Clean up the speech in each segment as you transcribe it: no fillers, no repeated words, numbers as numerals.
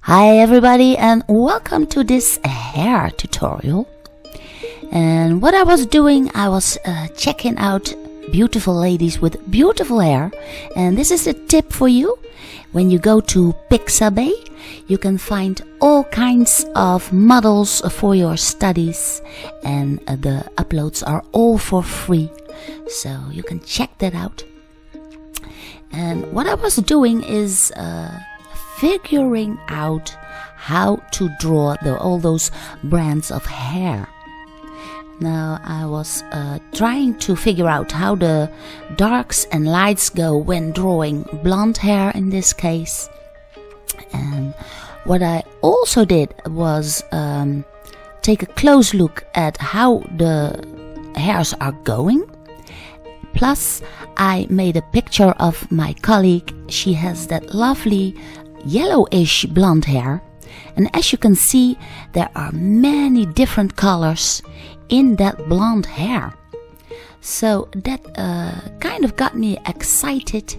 Hi everybody, and welcome to this hair tutorial. And what I was doing, I was checking out beautiful ladies with beautiful hair. And this is a tip for you. When you go to Pixabay, you can find all kinds of models for your studies, and the uploads are all for free, so you can check that out. And what I was doing is figuring out how to draw all those brands of hair. Now I was trying to figure out how the darks and lights go when drawing blonde hair in this case. And what I also did was take a close look at how the hairs are going. Plus I made a picture of my colleague. She has that lovely yellowish blonde hair, and as you can see, there are many different colors in that blonde hair. So that kind of got me excited,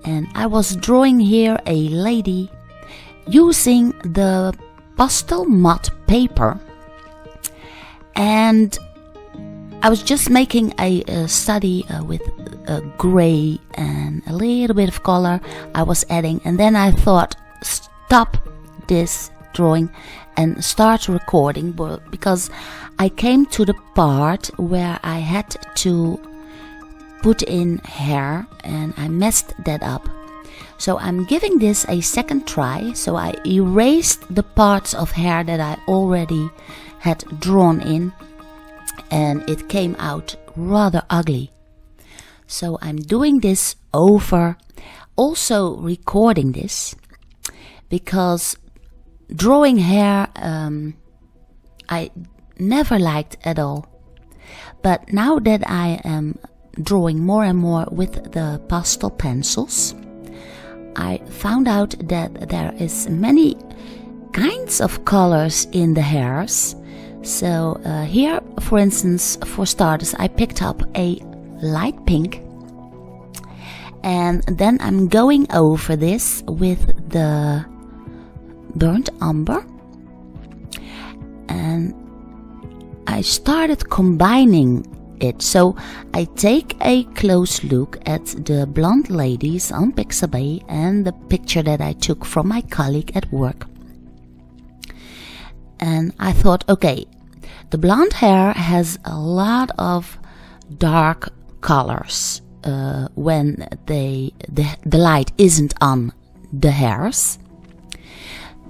and I was drawing here a lady using the pastel matte paper, and I was just making a study with gray and a little bit of color I was adding, and then I thought, stop this drawing and start recording, because I came to the part where I had to put in hair and I messed that up. So I'm giving this a second try. So I erased the parts of hair that I already had drawn in, and it came out rather ugly. So I'm doing this over, also recording this, because drawing hair I never liked at all. But now that I am drawing more and more with the pastel pencils, I found out that there is many kinds of colors in the hairs. So here, for instance, for starters, I picked up a light pink, and then I'm going over this with the burnt umber, and I started combining it. So I take a close look at the blonde ladies on Pixabay and the picture that I took from my colleague at work, and I thought, okay, the blonde hair has a lot of dark colors when the light isn't on the hairs.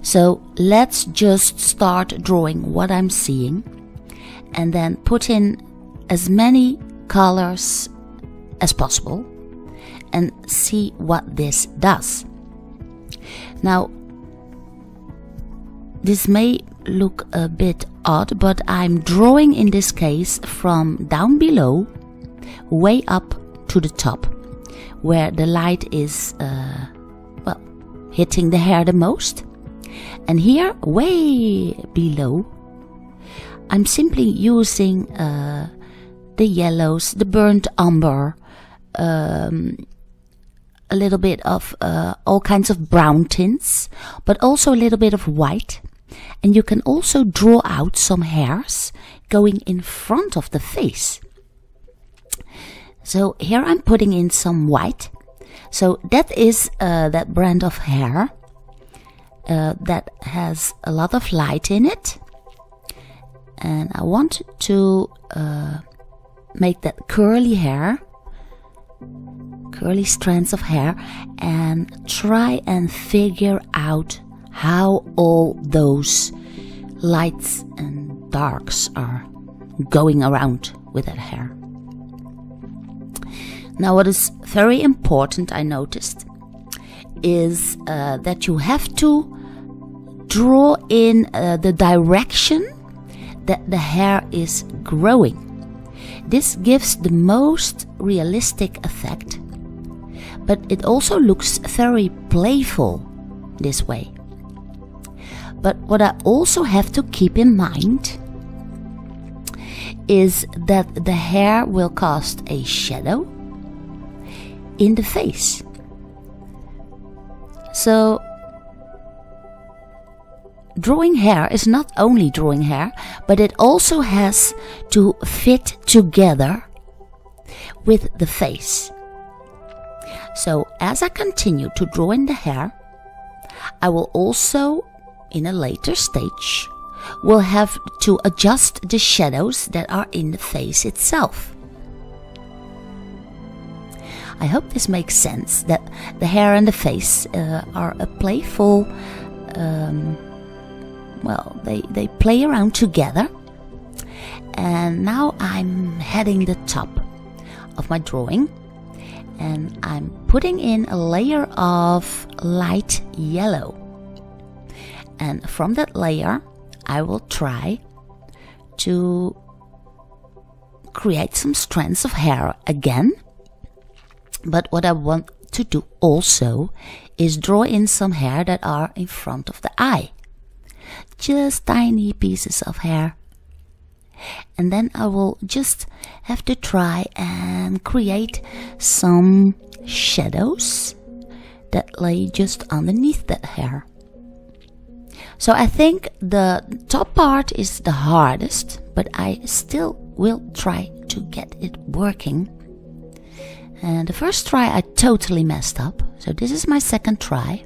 So let's just start drawing what I'm seeing, and then put in as many colors as possible and see what this does. Now, this may look a bit odd, but I'm drawing in this case from down below way up to the top, where the light is well, hitting the hair the most. And here, way below, I'm simply using the yellows, the burnt umber, a little bit of all kinds of brown tints, but also a little bit of white. And you can also draw out some hairs going in front of the face. So here I'm putting in some white. So that is that brand of hair that has a lot of light in it. And I want to make that curly hair, curly strands of hair, and try and figure out how all those lights and darks are going around with that hair. Now, what is very important, I noticed, is that you have to draw in the direction that the hair is growing. This gives the most realistic effect, but it also looks very playful this way. But what I also have to keep in mind is that the hair will cast a shadow in the face. So drawing hair is not only drawing hair, but it also has to fit together with the face. So as I continue to draw in the hair, I will also, in a later stage, will have to adjust the shadows that are in the face itself. I hope this makes sense, that the hair and the face are a playful, well, they play around together. And now I'm heading the top of my drawing, and I'm putting in a layer of light yellow. And from that layer, I will try to create some strands of hair again. But what I want to do also is draw in some hair that are in front of the eye. Just tiny pieces of hair. And then I will just have to try and create some shadows that lay just underneath that hair. So I think the top part is the hardest, but I still will try to get it working. And the first try I totally messed up, so this is my second try.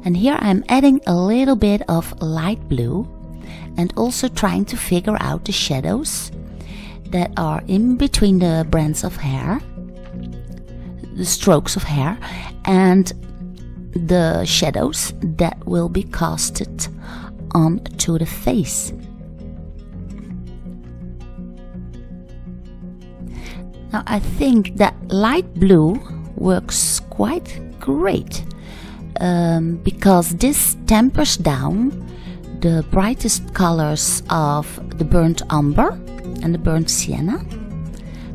And here I'm adding a little bit of light blue and also trying to figure out the shadows that are in between the strands of hair, the strokes of hair, and the shadows that will be casted onto the face. Now I think that light blue works quite great because this tempers down the brightest colors of the burnt umber and the burnt sienna.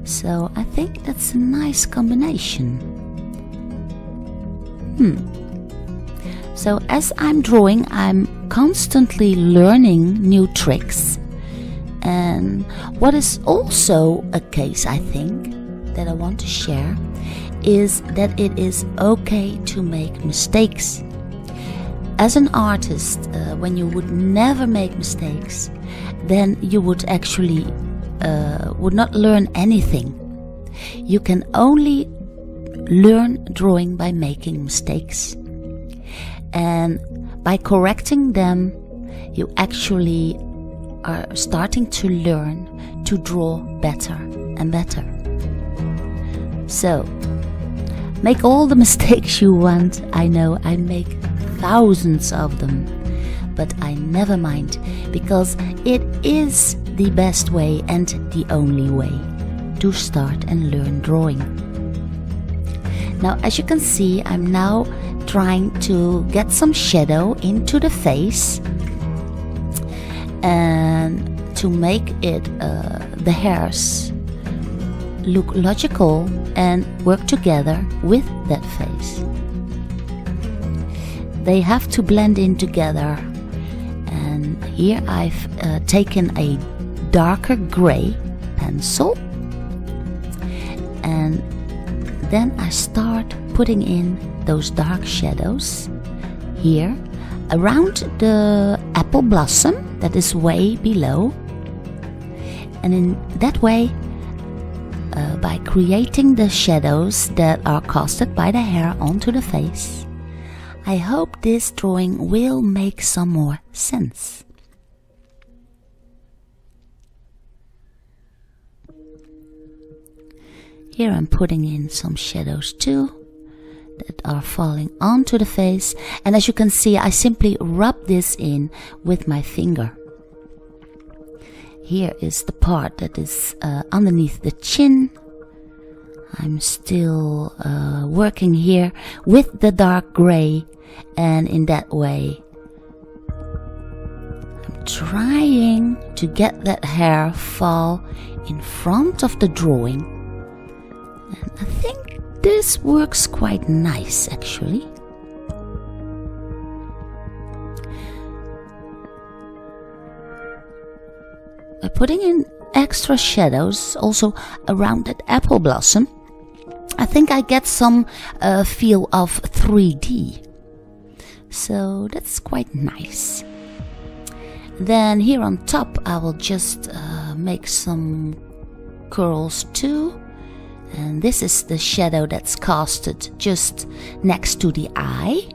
So I think that's a nice combination. So as I'm drawing, I'm constantly learning new tricks. And what is also a case, I think, that I want to share is that it is okay to make mistakes. As an artist, when you would never make mistakes, then you would actually would not learn anything. You can only learn drawing by making mistakes. And by correcting them, you actually are starting to learn to draw better and better. So, make all the mistakes you want. I know I make thousands of them, but I never mind, because it is the best way and the only way to start and learn drawing. Now, as you can see, I'm now trying to get some shadow into the face and to make it the hairs look logical and work together with that face. They have to blend in together, and here I've taken a darker gray pencil, and then I start putting in those dark shadows here around the apple blossom that is way below. And in that way, by creating the shadows that are casted by the hair onto the face, I hope this drawing will make some more sense. Here I'm putting in some shadows too that are falling onto the face, and as you can see, I simply rub this in with my finger. Here is the part that is underneath the chin. I'm still working here with the dark gray, and in that way I'm trying to get that hair fall in front of the drawing, and I think this works quite nice actually. By putting in extra shadows also around that apple blossom, I think I get some feel of 3D. So that's quite nice. Then here on top I will just make some curls too. And this is the shadow that's casted just next to the eye.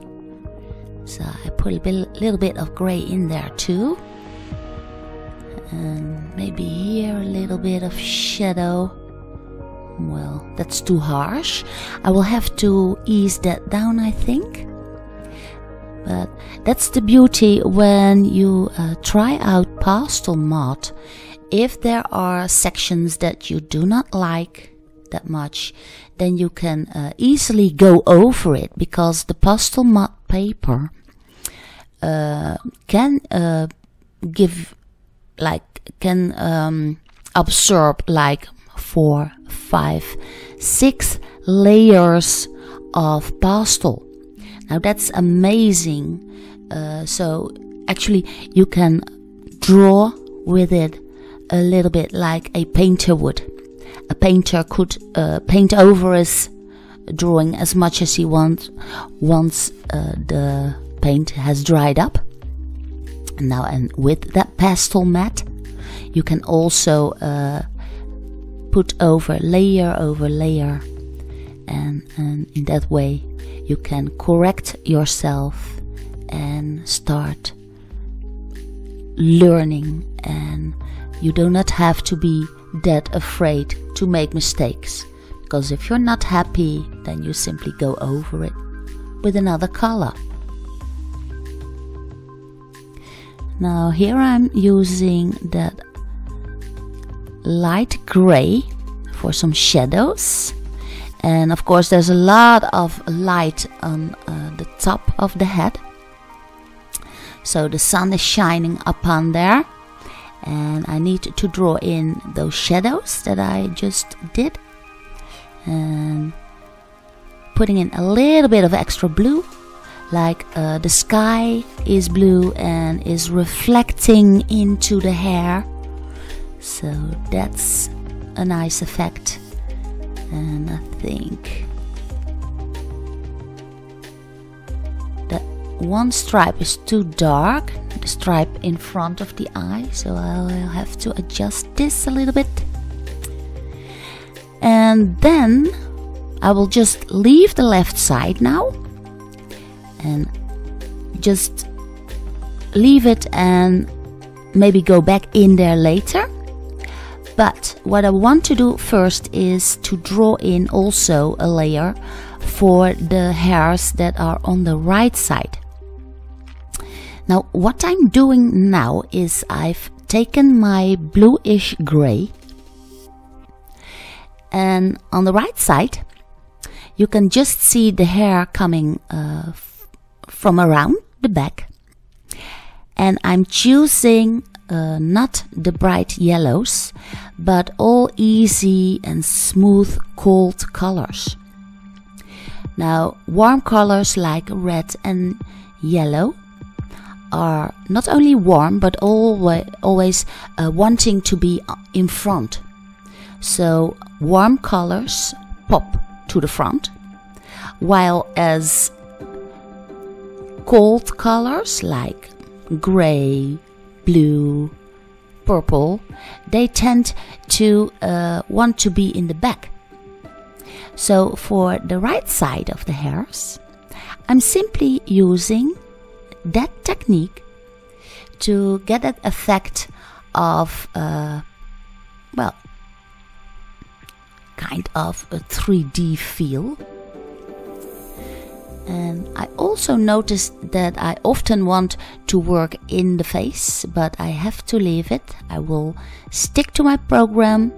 So I put a little bit of gray in there too. And maybe here a little bit of shadow. Well, that's too harsh. I will have to ease that down, I think. But that's the beauty when you try out pastel mat. If there are sections that you do not like that much, then you can easily go over it, because the pastel matte paper can absorb like 4, 5, 6 layers of pastel. Now that's amazing. So actually you can draw with it a little bit like a painter would. A painter could paint over his drawing as much as he wants once the paint has dried up. Now, and with that pastel mat, you can also put over layer, and in that way you can correct yourself and start learning, and you do not have to be that afraid to make mistakes, because if you're not happy, then you simply go over it with another color. Now here I'm using that light gray for some shadows, and of course there's a lot of light on the top of the head, so the sun is shining upon there. And I need to draw in those shadows that I just did, and putting in a little bit of extra blue, like the sky is blue and is reflecting into the hair, so that's a nice effect. And I think that one stripe is too dark, the stripe in front of the eye, so I'll have to adjust this a little bit. And then I will just leave the left side now and just leave it and maybe go back in there later. But what I want to do first is to draw in also a layer for the hairs that are on the right side. Now what I'm doing now is I've taken my bluish gray, and on the right side you can just see the hair coming from around the back, and I'm choosing not the bright yellows, but all easy and smooth cold colors. Now warm colors like red and yellow are not only warm but always wanting to be in front. So warm colors pop to the front, while as cold colors like gray, blue, purple, they tend to want to be in the back. So for the right side of the hairs, I'm simply using that technique to get that effect of well, kind of a 3D feel. And I also noticed that I often want to work in the face, but I have to leave it. I will stick to my program,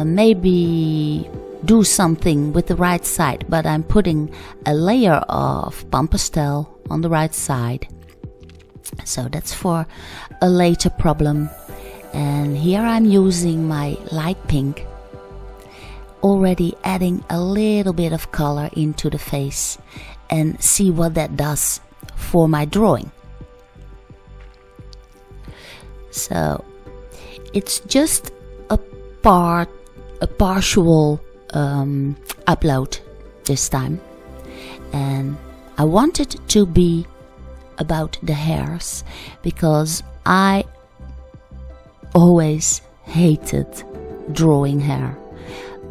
maybe do something with the right side, but I'm putting a layer of pastel on the right side. So that's for a later problem. And here I'm using my light pink, already adding a little bit of color into the face, and see what that does for my drawing. So it's just a partial upload this time, and I want it to be about the hairs because I always hated drawing hair.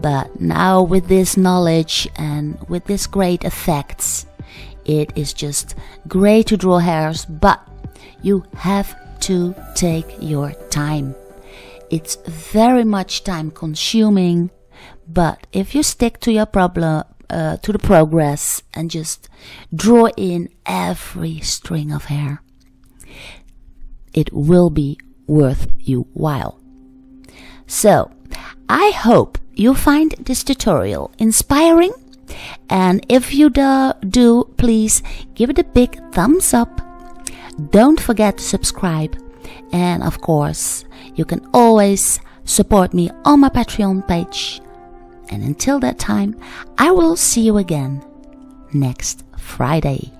But now with this knowledge and with this great effects, it is just great to draw hairs, but you have to take your time. It's very much time consuming, but if you stick to your problem, to the progress and just draw in every string of hair, it will be worth your while. So, I hope you find this tutorial inspiring, and if you do, please give it a big thumbs up. Don't forget to subscribe, and of course, you can always support me on my Patreon page. And until that time, I will see you again next Friday.